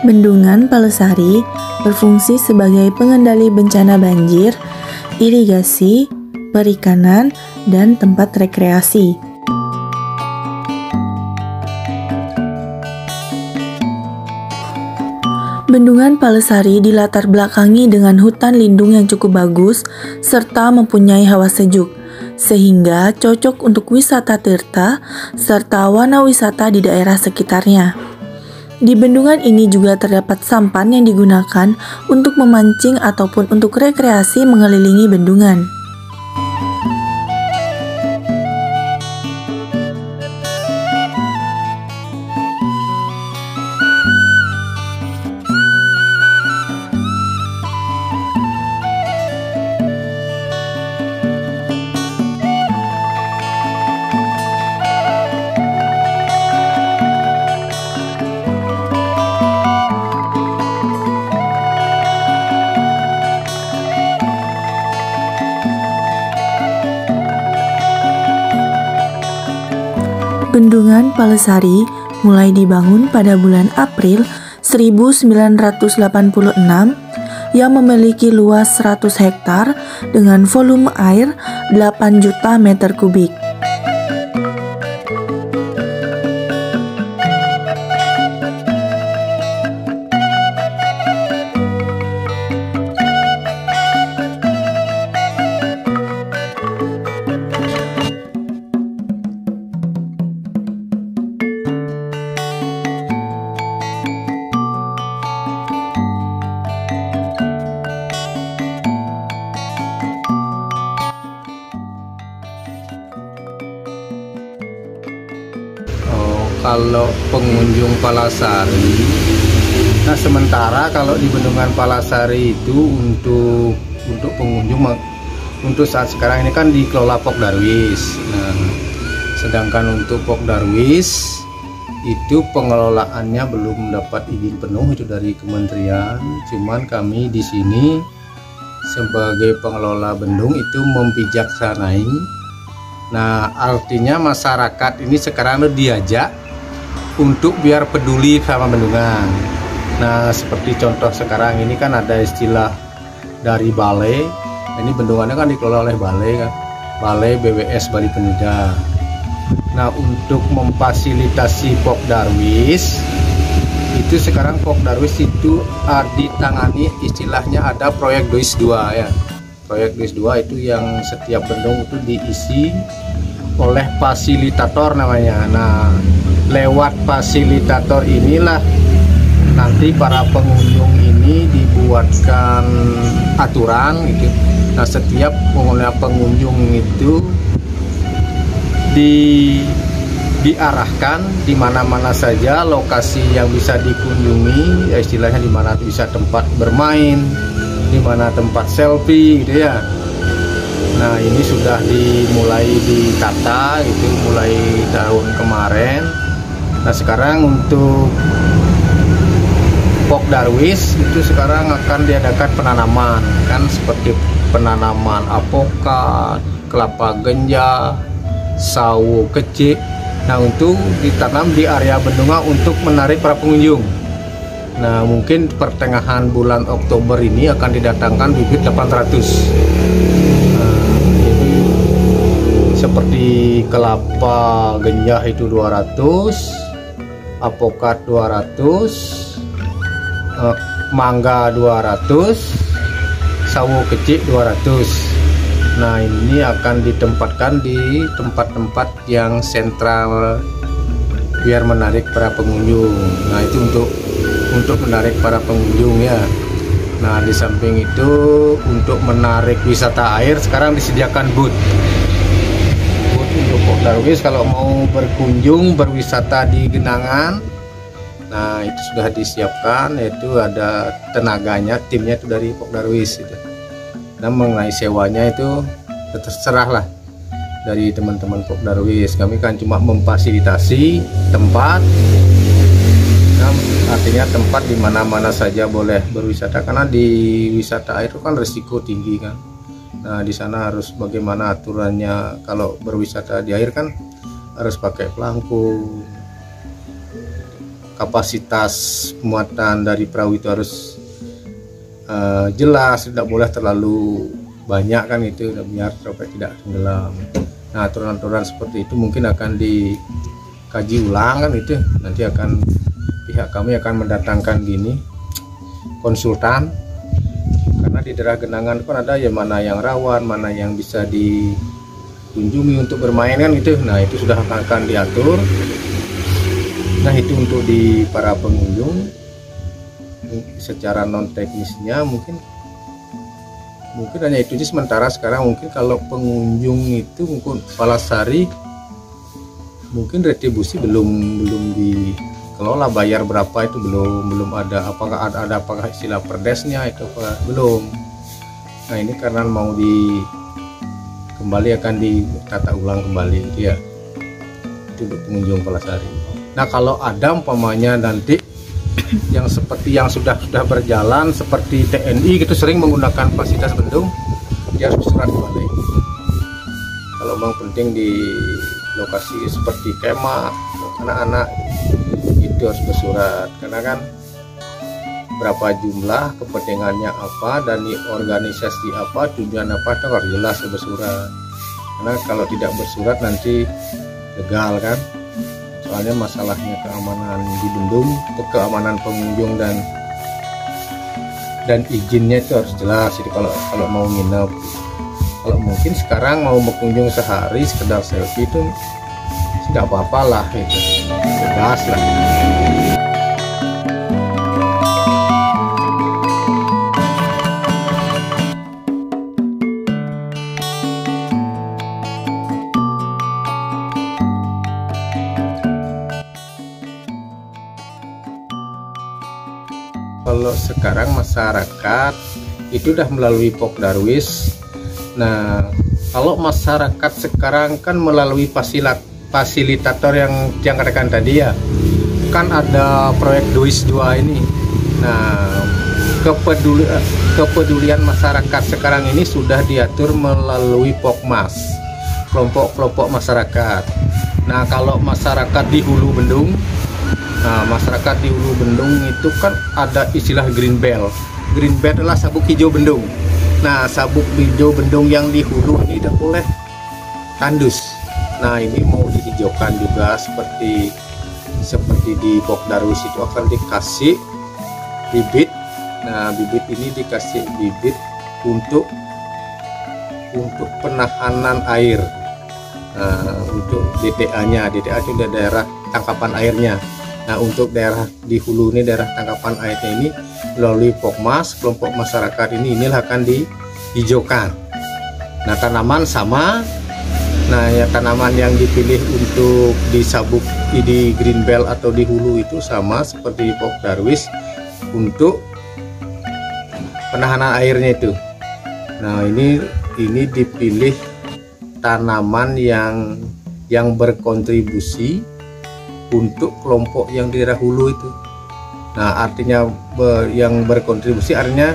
Bendungan Palesari berfungsi sebagai pengendali bencana banjir, irigasi, perikanan, dan tempat rekreasi. Bendungan Palesari dilatar belakangi dengan hutan lindung yang cukup bagus serta mempunyai hawa sejuk, sehingga cocok untuk wisata tirta serta wana wisata di daerah sekitarnya. Di bendungan ini juga terdapat sampan yang digunakan untuk memancing ataupun untuk rekreasi mengelilingi bendungan. Bendungan Palesari mulai dibangun pada bulan April 1986 yang memiliki luas 100 hektar dengan volume air 8 juta meter kubik. Kalau pengunjung Palasari, nah sementara kalau di Bendungan Palasari itu untuk pengunjung untuk saat sekarang ini kan dikelola Pok Darwis. Nah, sedangkan untuk Pok Darwis itu pengelolaannya belum mendapat izin penuh itu dari kementerian. Cuman kami di sini sebagai pengelola bendung itu membijaksanai. Nah, artinya masyarakat ini sekarang diajak untuk biar peduli sama bendungan. Nah, seperti contoh sekarang ini kan ada istilah dari balai. Ini bendungannya kan dikelola oleh balai kan, Balai BWS Bali Penida. Nah, untuk memfasilitasi Pok Darwis itu sekarang Pok Darwis itu ditangani istilahnya ada proyek DOIS 2 ya. Proyek DOIS 2 itu yang setiap bendung itu diisi oleh fasilitator namanya. Nah, lewat fasilitator inilah nanti para pengunjung ini dibuatkan aturan gitu. Nah, setiap pengunjung itu diarahkan di mana-mana saja lokasi yang bisa dikunjungi, ya istilahnya di mana bisa tempat bermain, di mana tempat selfie gitu ya. Nah, ini sudah dimulai ditata itu mulai tahun kemarin. Nah, sekarang untuk Pok Darwis itu sekarang akan diadakan penanaman kan, seperti penanaman apokat, kelapa ganja, sawo kecil. Nah, untuk ditanam di area bendungan untuk menarik para pengunjung. Nah, mungkin pertengahan bulan Oktober ini akan didatangkan bibit 800. Seperti kelapa genjah itu 200, apokat 200, mangga 200, sawo kecil 200. Nah, ini akan ditempatkan di tempat-tempat yang sentral biar menarik para pengunjung. Nah, itu untuk menarik para pengunjung ya. Nah, di samping itu untuk menarik wisata air sekarang disediakan booth untuk Pok Darwis kalau mau berkunjung berwisata di Genangan. Nah, itu sudah disiapkan, yaitu ada tenaganya, timnya itu dari Pok Darwis itu. Dan mengenai sewanya itu terserah lah dari teman-teman Pok Darwis. Kami kan cuma memfasilitasi tempat. Nah, artinya tempat di mana-mana saja boleh berwisata, karena di wisata air itu kan resiko tinggi kan. Nah, di sana harus bagaimana aturannya. Kalau berwisata di air kan harus pakai pelampung. kapasitas muatan dari perahu itu harus jelas, tidak boleh terlalu banyak kan, itu biar sampai tidak tenggelam. Nah, aturan-aturan seperti itu mungkin akan dikaji ulang kan, itu nanti akan pihak kami akan mendatangkan konsultan, karena di daerah genangan kan ada ya mana yang rawan, mana yang bisa dikunjungi untuk bermain kan gitu. Nah, itu sudah akan diatur. Nah, itu untuk di para pengunjung. Secara non teknisnya mungkin hanya itu aja sementara. Sekarang mungkin kalau pengunjung itu mungkin Palasari mungkin retribusi belum dikelola, bayar berapa itu belum ada, apakah istilah perdesnya itu apa belum. Nah, ini karena mau akan ditata ulang kembali gitu ya, itu untuk pengunjung Palasari. Nah, kalau ada umpamanya nanti yang seperti yang sudah berjalan seperti TNI gitu sering menggunakan fasilitas bendung, dia harus bersurat kembali. Kalau memang penting di lokasi seperti kemah anak-anak itu harus bersurat, karena kan berapa jumlah, kepentingannya apa, dan di organisasi apa, tujuan apa, itu harus jelas bersurat. Karena kalau tidak bersurat nanti gagal kan. Soalnya masalahnya keamanan di bendung, keamanan pengunjung dan izinnya itu harus jelas. Jadi kalau mau nginep, kalau mungkin sekarang mau berkunjung sehari sekedar selfie itu tidak apa-apa lah, itu bebas lah. Kalau sekarang masyarakat itu udah melalui Pok Darwis. Nah, kalau masyarakat sekarang kan melalui fasilitator yang katakan tadi ya, kan ada proyek Duis 2 ini. Nah, kepedulian masyarakat sekarang ini sudah diatur melalui Pokmas, kelompok-kelompok masyarakat. Nah, kalau masyarakat di hulu bendung, masyarakat di hulu bendung itu kan ada istilah green belt. Green belt adalah sabuk hijau bendung. Nah, sabuk hijau bendung yang di hulu ini tidak boleh tandus. Nah, ini mau dihijaukan juga seperti di Pok Darwis itu akan dikasih bibit. Nah, bibit ini dikasih bibit untuk penahanan air. Nah, untuk DTA-nya, DTA itu daerah tangkapan airnya. Nah, untuk daerah di hulu ini, daerah tangkapan airnya ini melalui Pokmas, kelompok masyarakat inilah akan dihijaukan. Nah, tanaman sama. Nah, ya tanaman yang dipilih untuk di sabuk di green belt atau di hulu itu sama seperti di Pok Darwis untuk penahanan airnya itu. Nah, ini dipilih tanaman yang berkontribusi untuk kelompok yang di daerah hulu itu. Nah, artinya yang berkontribusi artinya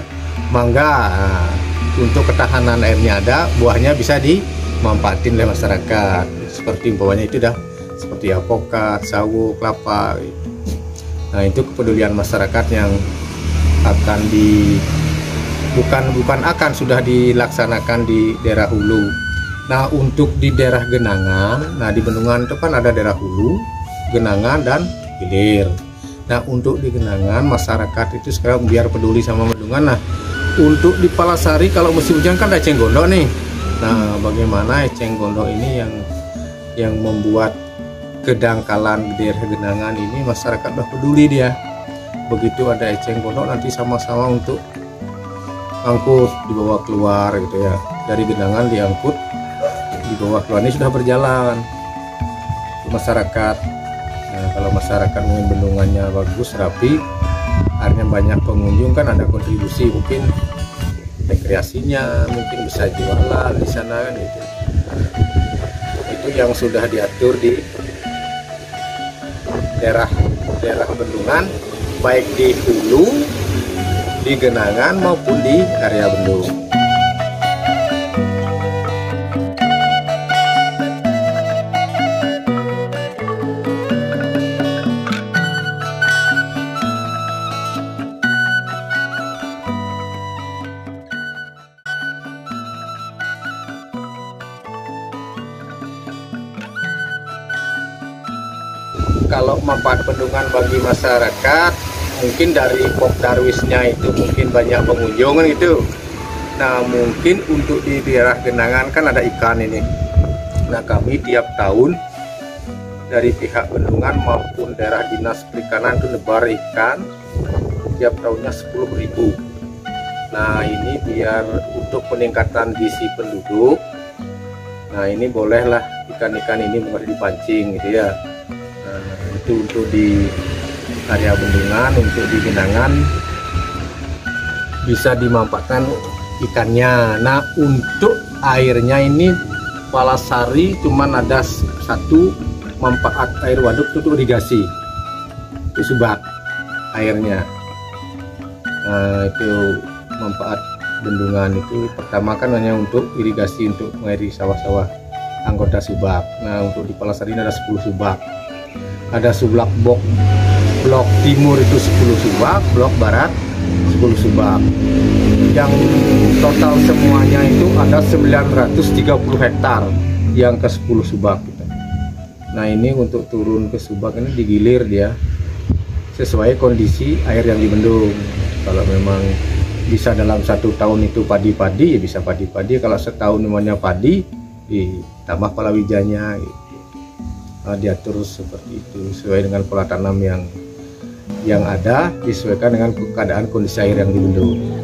mangga. Nah, untuk ketahanan airnya ada, buahnya bisa dimanfaatin oleh masyarakat. Seperti umpamanya itu dah seperti alpukat, sawo, kelapa. Nah, itu kepedulian masyarakat yang akan sudah dilaksanakan di daerah hulu. Nah, untuk di daerah genangan, nah di bendungan itu kan ada daerah hulu, genangan dan hilir. Nah, untuk di genangan masyarakat itu sekarang biar peduli sama bendungan. Nah, untuk di Palasari kalau musim hujan kan ada eceng gondok nih. Nah, bagaimana eceng gondok ini yang membuat kedangkalan di daerah genangan ini, masyarakat udah peduli dia. Begitu ada eceng gondok nanti sama-sama untuk angkut dibawa keluar gitu ya, dari genangan diangkut dibawa keluar. Ini sudah berjalan masyarakat. Nah, kalau masyarakat ingin bendungannya bagus, rapi, akhirnya banyak pengunjung, kan ada kontribusi, mungkin rekreasinya, mungkin bisa jualan di sana kan gitu. Itu yang sudah diatur di daerah bendungan, baik di hulu, di genangan maupun di area bendung. kalau manfaat bendungan bagi masyarakat, mungkin dari Pop Darwisnya itu mungkin banyak pengunjung kan gitu. Nah mungkin untuk di daerah genangan kan ada ikan ini. Nah kami tiap tahun dari pihak bendungan maupun daerah dinas perikanan itu nebar ikan tiap tahunnya 10.000. Nah ini biar untuk peningkatan gizi penduduk. Nah ini bolehlah ikan-ikan ini boleh dipancing gitu ya. Nah, itu untuk di area bendungan, untuk di genangan bisa dimanfaatkan ikannya. Nah untuk airnya ini Palasari cuman ada satu manfaat air waduk itu irigasi, itu subak airnya. Nah itu manfaat bendungan itu pertama kan hanya untuk irigasi, untuk mengairi sawah-sawah anggota subak. Nah untuk di Palasari ini ada 10 subak, ada subak blok timur itu 10 subak, blok barat 10 subak, yang total semuanya itu ada 930 hektar yang ke 10 subak. Nah ini untuk turun ke subak ini digilir dia sesuai kondisi air yang dibendung. Kalau memang bisa dalam 1 tahun itu padi-padi ya bisa padi-padi, kalau setahun namanya padi ditambah palawijanya gitu. Nah, diatur seperti itu sesuai dengan pola tanam yang ada, disesuaikan dengan keadaan kondisi air yang dibendung.